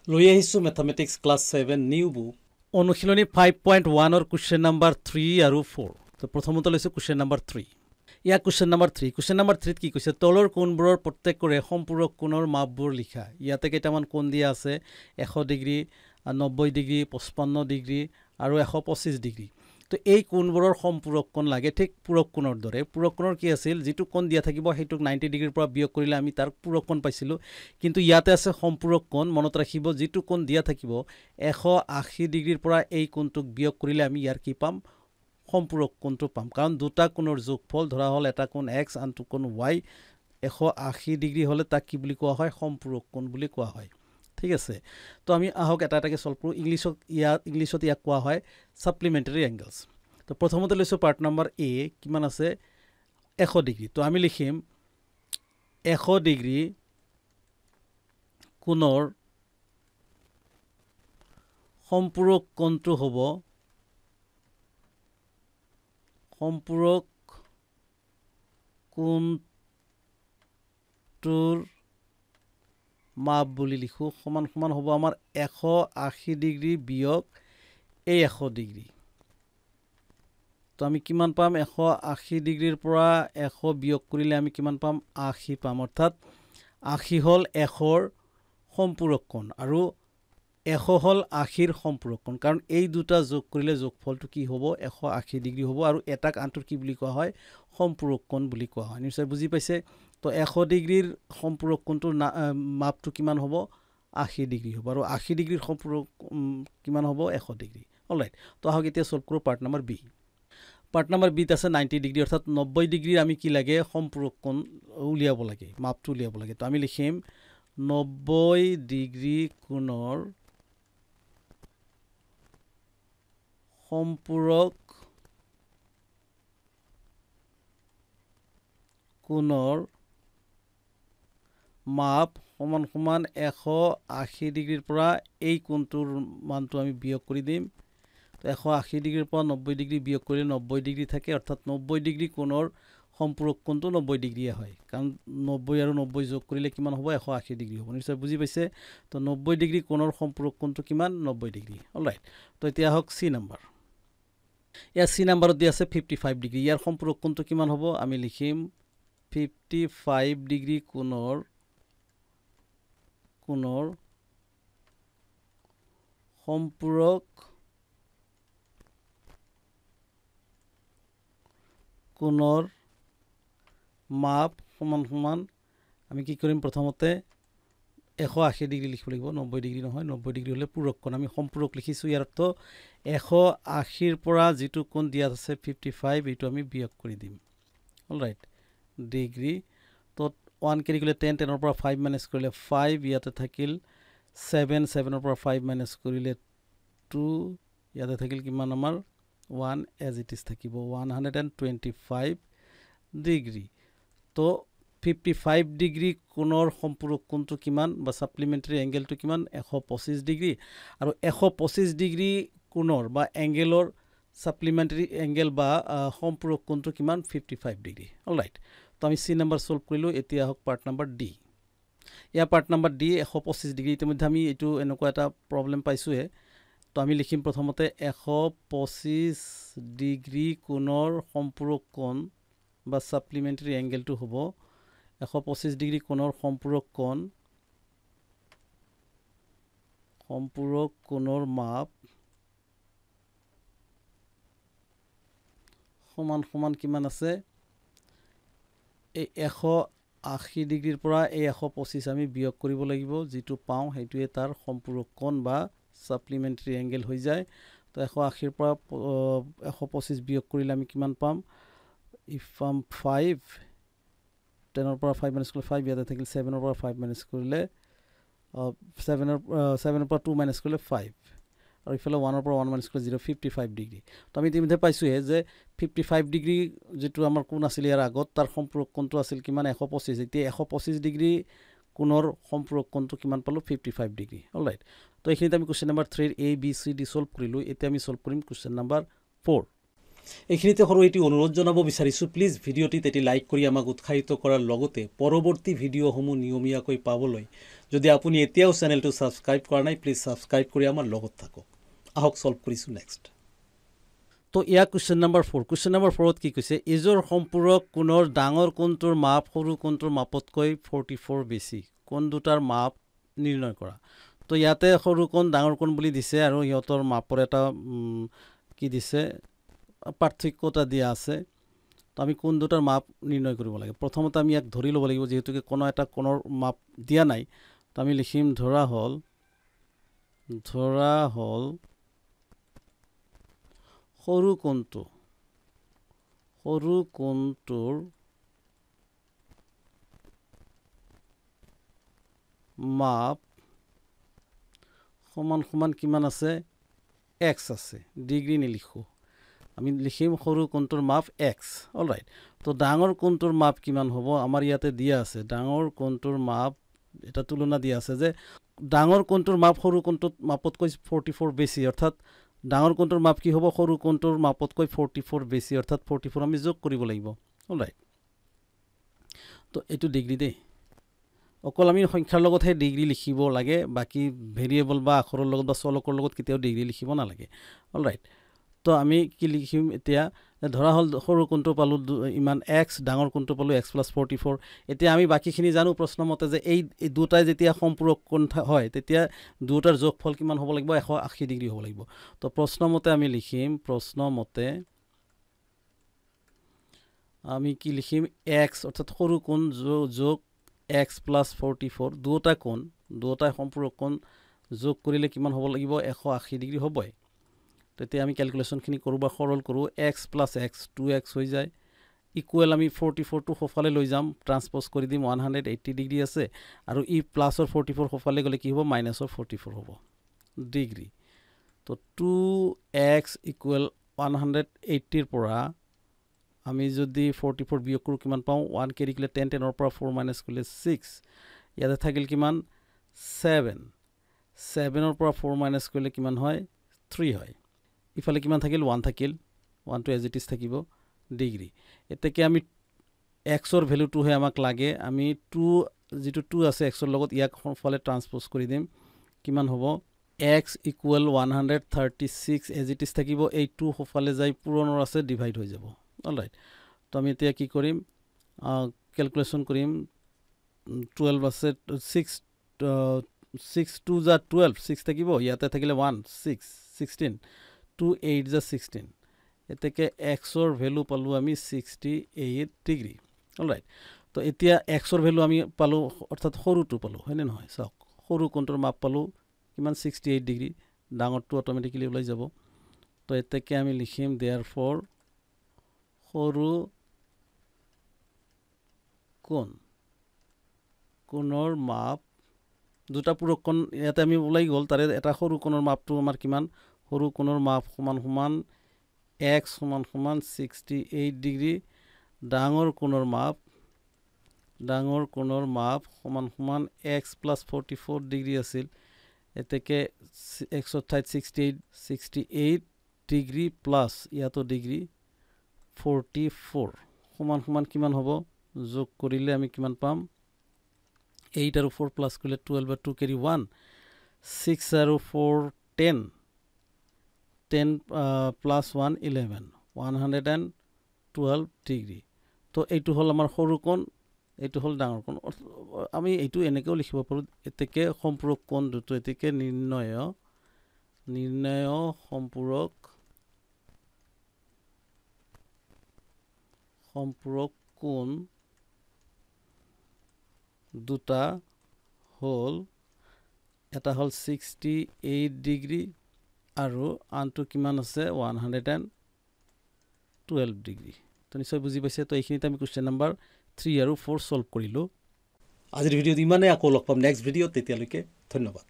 লৈ আহিছোঁ mathematics class 7 new book অনুশীলনী 5.1 কুৱেশ্যন নাম্বাৰ 3 আৰু 4 তো প্ৰথমতে লৈছোঁ question number 3 year question number 3 কি কৈছে তলৰ কোণবোৰৰ প্ৰত্যেকৰে সম্পূৰক কোণৰ মাপবোৰ লিখা ইয়াতে কেইটামান কোণ দিয়া আছে 100 ডিগ্ৰী 90 ডিগ্ৰী 55 ডিগ্ৰী আৰু 125 ডিগ্ৰী তো এই কোণবোৰৰ সম্পূৰক কোণ লাগে ঠিক পূৰক কোণৰ দৰে পূৰক কোণৰ কি আছিল যেটো কোণ দিয়া থাকিব হেতুক 90 ডিগ্ৰীৰ পৰা বিয়োগ কৰিলে আমি তাৰ পূৰক কোণ পাইছিলো কিন্তু ইয়াতে আছে সম্পূৰক কোণ মনত ৰাখিব যেটো কোণ দিয়া থাকিব 180 ডিগ্ৰীৰ পৰা এই কোণটোক বিয়োগ কৰিলে আমি ইয়াৰ কি পাম সম্পূৰক কোণটো পাম কাৰণ দুটা কোণৰ যোগফল ধৰা হল এটা কোণ x আনটো কোণ y 180 ডিগ্ৰী হলে তাক কি বুলি কোৱা হয় সম্পূৰক কোণ বুলি কোৱা হয় ঠিক আছে তো আমি আহক এটা এটাকে সলভ কৰো ইংলিশত ইয়াক কোৱা হয় সাপ্লিমেন্টাৰী এংগেলস তো প্ৰথমতে লৈছো পাৰ্ট নাম্বাৰ এ কিমান আছে 100 ডিগ্ৰী তো আমি লিখিম 100 ডিগ্ৰী কোণৰ সম্পূৰক কোণটো হ'ব সম্পূৰক কোণটোৰ মাপ বুলি লিখো সমান সমান হ'ব আমাৰ 180 ডিগ্ৰী বিয়োগ এই 100 ডিগ্ৰী তো আমি কিমান পাম 180 ডিগ্ৰীৰ পৰা 100 বিয়োগ কৰিলে আমি কিমান পাম 80 পাম অৰ্থাৎ 80 হল 100ৰ সম্পূৰক কোণ আৰু 100 হল 80ৰ সম্পূৰক কোণ কাৰণ এই দুটা যোগ কৰিলে যোগফলটো কি হ'ব 180 ডিগ্ৰী হ'ব আৰু এটাক আনটোৰ কি বুলি কোৱা হয় সম্পূৰক কোণ বুলি কোৱা হয় নিশ্চয় বুজি পাইছে তো 100 ডিগ্ৰীৰ সম্পূৰক কোণটোৰ মাপটো কিমান হ'ব 80 ডিগ্ৰী হ'ব আৰু 80 ডিগ্ৰীৰ সম্পূৰক কিমান হ'ব 100 ডিগ্ৰী অলৰাইট তো আহক এতিয়া সলভ কৰো part number B part number B আছে 90 ডিগ্ৰী অৰ্থাৎ 90 ডিগ্ৰীৰ আমি কি লাগে সম্পূৰক কোণ উলিয়াব লাগে মাপটো উলিয়াব লাগে তো আমি লিখিম 90 ডিগ্ৰী কোণৰ সম্পূৰক কোণৰ মাপ সমান সমান 180 ডিগ্ৰীৰ পৰা এই কোণটোৰ মানটো আমি বিয়োগ কৰি দিম তো 180 ডিগ্ৰীৰ পৰা 90 ডিগ্ৰী বিয়োগ কৰিলে 90 ডিগ্ৰী থাকে অৰ্থাৎ 90 ডিগ্ৰী কোণৰ সম্পূৰক কোণটো 90 ডিগ্ৰীয়ে হয় কাৰণ 90 আৰু 90 যোগ কৰিলে কিমান হ'ব 180 ডিগ্ৰী হ'ব নিশ্চয় বুজি পাইছে তো 90 ডিগ্ৰী কোণৰ সম্পূৰক কোণটো কিমান 90 ডিগ্ৰী অলৰাইট তো এতিয়া হক সি নাম্বাৰ ইয়াৰ সি নাম্বাৰত দিয়া আছে 55 ডিগ্ৰী ইয়াৰ সম্পূৰক কোণটো কিমান হ'ব আমি লিখিম 55 ডিগ্ৰী কোণৰ সম্পূৰক কোণৰ মাপ সমান সমান আমি কি কৰিম প্ৰথমতে 180 ডিগ্ৰী লিখিব লাগিব 90 ডিগ্ৰী নহয় 90 ডিগ্ৰী হলে পূৰক কোণ আমি সম্পূৰক লিখিছো ইয়াৰ অৰ্থ 180 ৰ পৰা যেটো কোণ দিয়া আছে 55 এটো আমি বিয়োগ কৰি দিম অলৰাইট ডিগ্ৰী তো 1 কেৰি কৰিলে 10 10 ৰ পৰা 5 মাইনাস কৰিলে 5 ইয়াতে থাকিল 7 7 ৰ পৰা 5 মাইনাস কৰিলে 2 ইয়াতে থাকিল কিমান আমাৰ 1 as it is থাকিব 125 ডিগ্ৰী তো 55 ডিগ্ৰী কোণৰ সম্পূৰক কোণটো কিমান বা সাপ্লিমেন্টাৰী এংগেলটো কিমান 125 ডিগ্ৰী আৰু 125 ডিগ্ৰী কোণৰ বা এংগেলৰ সাপ্লিমেন্টাৰী এংগেল বা সম্পূৰক কোণটো কিমান 55 ডিগ্ৰী অলৰাইট তো আমি সি নাম্বাৰ সলভ কৰিলো এতিয়া হক পাৰ্ট নাম্বাৰ ডি ইয়া পাৰ্ট নাম্বাৰ ডি 125 ডিগ্ৰী ইতিমধ্যে আমি এটো এনেকুৱা এটা প্ৰবলেম পাইছোৱে তো আমি লিখিম প্ৰথমতে 125 ডিগ্ৰী কোণৰ সম্পূৰক কোণ বা সাপ্লিমেন্টাৰী এংগেলটো হ'ব 125 ডিগ্ৰী কোণৰ সম্পূৰক কোণৰ মাপ সমান সমান কিমান আছে এই 180 ডিগ্ৰীৰ পৰা এই 125 আমি বিয়োগ কৰিব লাগিব যেটো পাওঁ হেতুৱে তাৰ সম্পূৰক কোণ বা সাপ্লিমেন্টাৰী এংগেল হৈ যায় তো 180 ৰ পৰা 125 বিয়োগ কৰিলে আমি কিমান পাম ইফ 5 10 ৰ পৰা 5 মাইনাস কৰিলে 5 ইয়াতে থাকিল 7 ৰ পৰা 5 মাইনাস কৰিলে 7 ৰ পৰা 2 মাইনাস কৰিলে 5 আৰু ইফালে 1 ৰ পৰা 1 মাইনাস কৰিলে 55 ডিগ্ৰী তো আমি ইতিমধ্যে পাইছো যে 55 ডিগ্ৰী যেটো আমাৰ কোণ আছিল ইয়াৰ আগত তাৰ সম্পূৰক কোণটো আছিল কিমান 125 এতিয়া 125 ডিগ্ৰী কোণৰ সম্পূৰক কোণটো কিমান পালো 55 ডিগ্ৰী অলৰাইট তো এইখিনিতে আমি question number 3 A B C D solve কৰিলো এতিয়া আমি সলভ কৰিম কোৱেশ্চন নাম্বাৰ 4 এইখিনিতে সৰু এটি অনুৰোধ জনাব বিচাৰিছোঁ, প্লিজ ভিডিঅ'টিত এটি লাইক কৰি আমাক উৎসাহিত কৰাৰ লগতে পৰৱৰ্তী ভিডিঅ'সমূহ নিয়মীয়াকৈ পাবলৈ যদি আপুনি এতিয়াও চেনেলটো ছাবস্ক্ৰাইব কৰা নাই, প্লিজ ছাবস্ক্ৰাইব কৰি আমাৰ লগত থাকক। আহক সলভ কৰিছোঁ নেক্সট। তো ইয়াৰ কুৱেশ্যন নম্বৰ 4। কুৱেশ্যন নম্বৰ 4ত কি কৈছে, এজৰ সম্পূৰক কোণৰ ডাঙৰ কোণটোৰ মাপ সৰু কোণটোৰ মাপতকৈ 44 বেছি, কোণ দুটাৰ মাপ নিৰ্ণয় কৰা। তো ইয়াতে সৰু কোণ ডাঙৰ কোণ বুলি দিছে আৰু সিহঁতৰ মাপৰ এটা কি দিছে, পাৰ্থক্য এটা দিয়া আছে। তো আমি কোণ দুটাৰ মাপ নিৰ্ণয় কৰিব লাগে। প্ৰথমতে আমি ইয়াক ধৰি ল'ব লাগিব, যিহেতুকে কোনো এটা কোণৰ মাপ দিয়া নাই। তো আমি লিখিম ধৰা হ'ল সৰু কোণটোৰ মাপ সমান সমান কিমান আছে, x আছে, ডিগ্ৰী নিলিখোঁ, আমি লিখিম সৰু কোণটোৰ মাপ x। All right. তো ডাঙৰ কোণটোৰ মাপ কিমান হ'ব, আমাৰ ইয়াতে দিয়া আছে ডাঙৰ কোণটোৰ মাপ, এটা তুলনা দিয়া আছে যে ডাঙৰ কোণটোৰ মাপ সৰু কোণটোৰ মাপতকৈ 44 বেছি, অৰ্থাৎ ডাঙৰ কোণটোৰ মাপ কি হ'ব, সৰু কোণটোৰ মাপতকৈ 44 বেছি, অৰ্থাৎ 44 আমি যোগ কৰিব লাগিব। All right. তো এইটো ডিগ্ৰী দেই, অকল আমি সংখ্যাৰ লগতহে ডিগ্ৰী লিখিব লাগে, বাকী ভেৰিয়েবল বা আখৰৰ লগত বা চলকৰ লগত কেতিয়াও ডিগ্ৰী লিখিব নালাগে। All right. তো আমি কি লিখিম এতিয়া, ধৰা হ'ল সৰু কোণটো পালোঁ ইমান x, ডাঙৰ কোণটো পালোঁ x + 44। এতিয়া আমি বাকীখিনি জানো প্ৰশ্নমতে যে এই দুটাই যেতিয়া সম্পূৰক কোণ হয় তেতিয়া দুটাৰ যোগফল কিমান হ'ব লাগিব, 180 ডিগ্ৰী হ'ব লাগিব। তো প্ৰশ্নমতে আমি লিখিম, আমি কি লিখিম, x অৰ্থাৎ সৰু কোণ যোগ x + 44, দুটাই সম্পূৰক কোণ যোগ কৰিলে কিমান হ'ব লাগিব, 180 ডিগ্ৰী হ'বই। তেতিয়া আমি কেলকুলেশ্যনখিনি কৰোঁ বা সৰল কৰোঁ, x + x 2x হৈ যায়, ইকুৱেল আমি 44টো সোঁফালে লৈ যাম, ট্ৰান্সপ'জ কৰি দিম, 180 ডিগ্ৰী আছে, আৰু ই প্লাছৰ 44 সোঁফালে গ'লে কি হ'ব, মাইনাছৰ 44 হ'ব ডিগ্ৰী। তো 2x = 180ৰ পৰা আমি যদি 44 বিয়োগ কৰোঁ কিমান পাওঁ, 1 কেৰি কৰিলে 10, 10ৰ পৰা 4 মাইনাছ কৰিলে 6, ইয়াতে থাকিল কিমান 7, 7ৰ পৰা 4 মাইনাছ কৰিলে কিমান হয়, 3 হয়। ইফালে কিমান থাকিল, 1 থাকিল, 1টো এজ ইট ইজ থাকিব ডিগ্ৰী। এতেকে আমি এক্সৰ ভেলুটোহে আমাক লাগে, আমি যিটো 2 আছে এক্সৰ লগত, ইয়াক সোঁফালে ট্ৰান্সপ'জ কৰি দিম, কিমান হ'ব, x = 136 এজ ইট ইজ থাকিব, এই 2 সোঁফালে যাই পূৰণৰ আছে, ডিভাইড হৈ যাব। All right. তো আমি এতিয়া কি কৰিম, কেলকুলেশ্যন কৰিম, 12 আছে, 6 2 = 12, 6 থাকিব, ইয়াতে থাকিলে 1 6 16, 2 8 = 16, এতেকে এক্সৰ ভেলু পালোঁ আমি 68 ডিগ্ৰী। All right. তো এতিয়া এক্সৰ ভেলু আমি পালোঁ, অৰ্থাৎ সৰুটো পালোঁ, হয়নে নহয়, চাওক সৰু কোণটোৰ মাপ পালোঁ কিমান, 68 ডিগ্ৰী, ডাঙৰটো অট'মেটিকেলি ওলাই যাব। তো এতেকে আমি লিখিম দেয়াৰফৰ সৰু কোণৰ মাপ, দুটা পূৰক কোণ ইয়াতে আমি ওলাই গ'ল, তাৰে এটা সৰু কোণৰ মাপটো আমাৰ কিমান, সৰু কোণৰ মাপ সমান সমান x সমান সমান 68 ডিগ্ৰী, ডাঙৰ কোণৰ মাপ সমান সমান x + 44 ডিগ্ৰী আছিল, এতেকে xৰ ঠাইত 68 ডিগ্ৰী প্লাছ ইয়াতো ডিগ্ৰী 44 সমান সমান কিমান হ'ব, যোগ কৰিলে আমি কিমান পাম, 8 আৰু 4 প্লাছ কৰিলে 12 বা 2 কেৰি 1, 6 আৰু 4 10, 10 + 1 11, 112 ডিগ্ৰী। তো এইটো হ'ল আমাৰ সৰু কোণ, এইটো হ'ল ডাঙৰ কোণ। আমি এইটো এনেকৈও লিখিব পাৰোঁ, এতেকে সম্পূৰক কোণ দুটো, এতেকে নিৰ্ণয় সম্পূৰক কোণ দুটা হ'ল, এটা হ'ল 68 ডিগ্ৰী আৰু আনটো কিমান আছে, 112 ডিগ্ৰী। তো নিশ্চয় বুজি পাইছে। তো এইখিনিতে আমি কুৱেশ্যন নম্বৰ 3 আৰু 4 সলভ কৰিলোঁ। আজিৰ ভিডিঅ'ত ইমানেই, আকৌ লগ পাম নেক্সট ভিডিঅ'ত, তেতিয়ালৈকে ধন্যবাদ।